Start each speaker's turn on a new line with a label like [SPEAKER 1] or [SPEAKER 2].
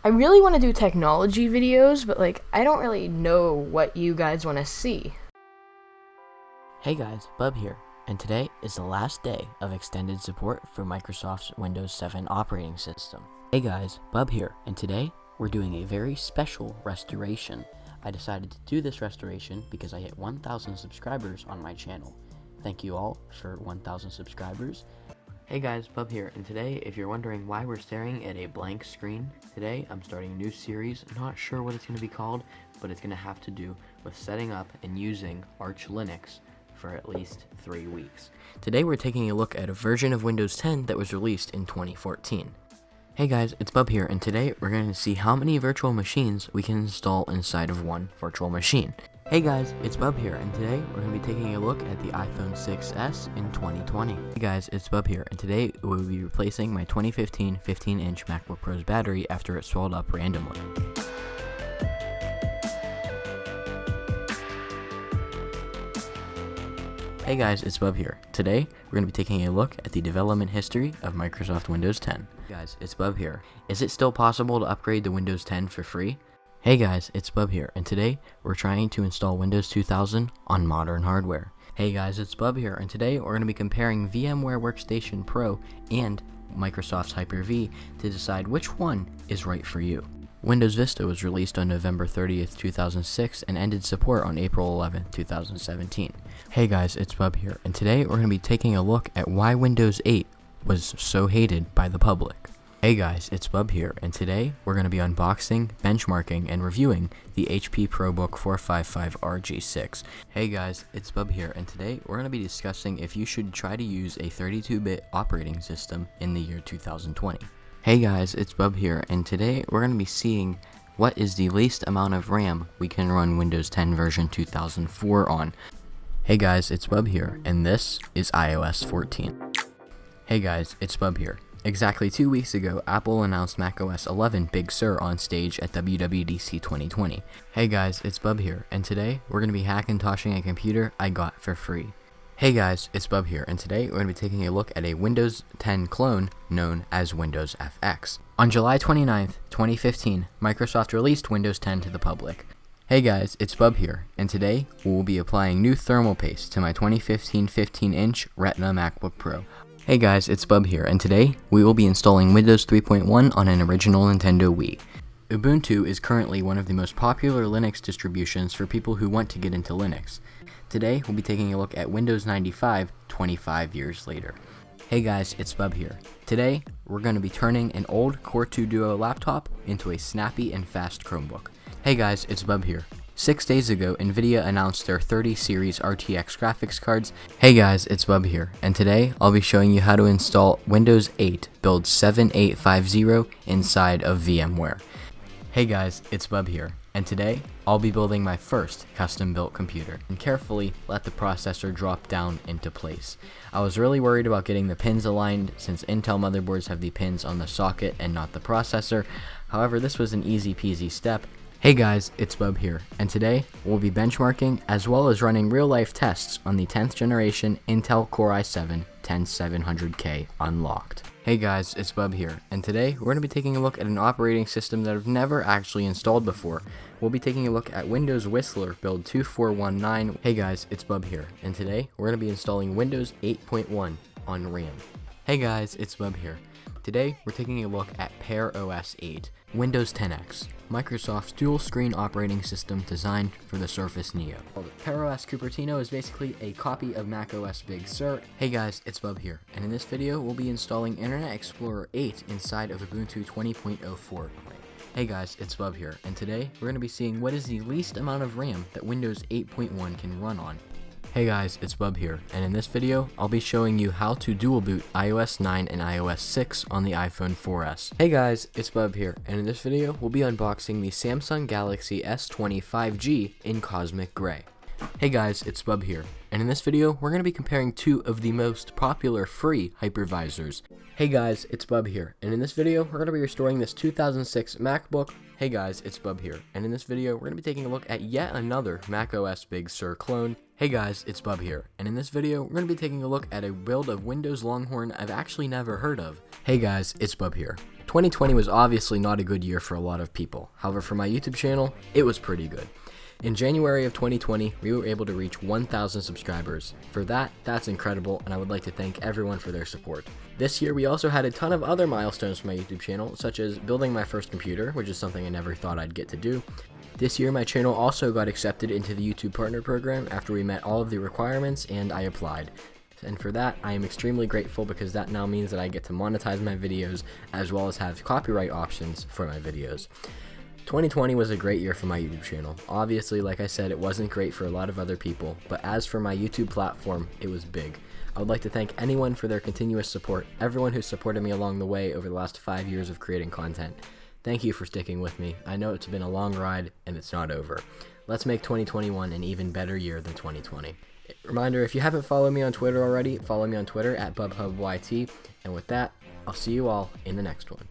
[SPEAKER 1] I really want to do technology videos, but I don't really know what you guys want to see.
[SPEAKER 2] Hey guys, Bub here, and today is the last day of extended support for Microsoft's Windows 7 operating system. Hey guys, Bub here, and today we're doing a very special restoration. I decided to do this restoration because I hit 1,000 subscribers on my channel. Thank you all for 1,000 subscribers. Hey guys, Bub here, and today, if you're wondering why we're staring at a blank screen, today I'm starting a new series. Not sure what it's going to be called, but it's going to have to do with setting up and using Arch Linux for at least 3 weeks. Today we're taking a look at a version of Windows 10 that was released in 2014. Hey guys, it's Bub here, and today we're going to see how many virtual machines we can install inside of one virtual machine. Hey guys, it's Bub here, and today we're going to be taking a look at the iPhone 6s in 2020. Hey guys, it's Bub here, and today we'll be replacing my 2015 15-inch MacBook Pro's battery after it swelled up randomly. Hey guys, it's Bub here. Today, we're going to be taking a look at the development history of Microsoft Windows 10. Hey guys, it's Bub here. Is it still possible to upgrade to Windows 10 for free? Hey guys, it's Bub here, and today, we're trying to install Windows 2000 on modern hardware. Hey guys, it's Bub here, and today, we're going to be comparing VMware Workstation Pro and Microsoft's Hyper-V to decide which one is right for you. Windows Vista was released on November 30th, 2006 and ended support on April 11th, 2017. Hey guys, it's Bub here, and today we're going to be taking a look at why Windows 8 was so hated by the public. Hey guys, it's Bub here, and today we're going to be unboxing, benchmarking, and reviewing the HP ProBook 455R G6. Hey guys, it's Bub here, and today we're going to be discussing if you should try to use a 32-bit operating system in the year 2020. Hey guys, it's Bub here, and today we're going to be seeing what is the least amount of RAM we can run Windows 10 version 2004 on. Hey guys, it's Bub here, and this is iOS 14. Hey guys, it's Bub here. Exactly 2 weeks ago, Apple announced macOS 11 Big Sur on stage at WWDC 2020. Hey guys, it's Bub here, and today we're going to be Hackintoshing a computer I got for free. Hey guys, it's Bub here, and today we're going to be taking a look at a Windows 10 clone known as Windows FX. On July 29th, 2015, Microsoft released Windows 10 to the public. Hey guys, it's Bub here, and today we will be applying new thermal paste to my 2015 15-inch Retina MacBook Pro. Hey guys, it's Bub here, and today we will be installing Windows 3.1 on an original Nintendo Wii. Ubuntu is currently one of the most popular Linux distributions for people who want to get into Linux. Today, we'll be taking a look at Windows 95 25 years later. Hey guys, it's Bub here. Today, we're going to be turning an old Core 2 Duo laptop into a snappy and fast Chromebook. Hey guys, it's Bub here. 6 days ago, Nvidia announced their 30 series RTX graphics cards. Hey guys, it's Bub here, and today I'll be showing you how to install Windows 8 build 7850 inside of VMware. Hey guys, it's Bub here, and today I'll be building my first custom-built computer and carefully let the processor drop down into place. I was really worried about getting the pins aligned since Intel motherboards have the pins on the socket and not the processor. However, this was an easy peasy step. Hey guys, it's Bub here, and today we'll be benchmarking as well as running real-life tests on the 10th generation Intel Core i7 10700K unlocked. Hey guys, it's Bub here, and today we're going to be taking a look at an operating system that I've never actually installed before. We'll be taking a look at Windows Whistler build 2419. Hey guys, it's Bub here, and today we're going to be installing Windows 8.1 on RAM. Hey guys, it's Bub here. Today we're taking a look at Pear OS 8, Windows 10X, Microsoft's dual-screen operating system designed for the Surface Neo. Pear OS Cupertino is basically a copy of macOS Big Sur. Hey guys, it's Bub here, and in this video we'll be installing Internet Explorer 8 inside of Ubuntu 20.04. Hey guys, it's Bub here, and today we're going to be seeing what is the least amount of RAM that Windows 8.1 can run on. Hey guys, it's Bub here, and in this video, I'll be showing you how to dual boot iOS 9 and iOS 6 on the iPhone 4S. Hey guys, it's Bub here, and in this video, we'll be unboxing the Samsung Galaxy S20 5G in Cosmic Gray. Hey guys, it's Bub here, and in this video, we're going to be comparing two of the most popular free hypervisors. Hey guys, it's Bub here, and in this video, we're going to be restoring this 2006 MacBook. Hey guys, it's Bub here, and in this video, we're going to be taking a look at yet another macOS Big Sur clone. Hey guys, it's Bub here, and in this video, we're going to be taking a look at a build of Windows Longhorn I've actually never heard of. Hey guys, it's Bub here. 2020 was obviously not a good year for a lot of people. However, for my YouTube channel, it was pretty good. In January of 2020, we were able to reach 1,000 subscribers. For that, that's incredible, and I would like to thank everyone for their support. This year, we also had a ton of other milestones for my YouTube channel, such as building my first computer, which is something I never thought I'd get to do. This year, my channel also got accepted into the YouTube Partner Program after we met all of the requirements and I applied. And for that, I am extremely grateful because that now means that I get to monetize my videos as well as have copyright options for my videos. 2020 was a great year for my YouTube channel. Obviously, like I said, it wasn't great for a lot of other people, but as for my YouTube platform, it was big. I would like to thank anyone for their continuous support, everyone who supported me along the way over the last 5 years of creating content. Thank you for sticking with me. I know it's been a long ride, and it's not over. Let's make 2021 an even better year than 2020. Reminder, if you haven't followed me on Twitter already, follow me on Twitter at BubHubYT. And with that, I'll see you all in the next one.